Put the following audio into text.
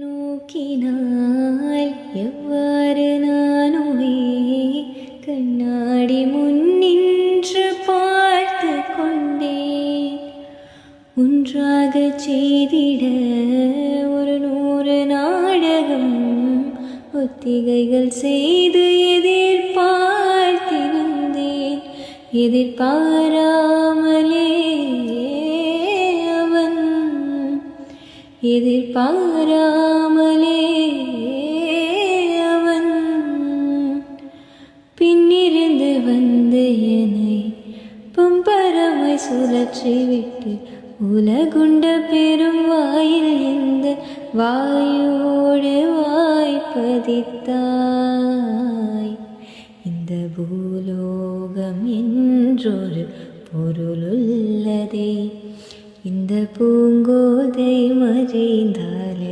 நோக்கினால் எவ்வாறு நானுமே கண்ணாடி முன்னின்று பார்த்து கொண்டேன். ஒன்றாக செய்திட ஒரு 100 நாடகம் ஒத்திகைகள் செய்து எதிர்பார்த்திருந்தேன். எதிர்பாராமலே அவன் பின்னிருந்து வந்து என்னை பம்பரமாய் சுழற்றிவிட்டு உலகுண்ட பெரும் வாயில் இந்த வாயோடு வாய்ப்பதித்தாய். இந்த பூலோகம் என்றொரு பொருளுள்ளதே, இந்த பூங்கோதை மறைந்தாலே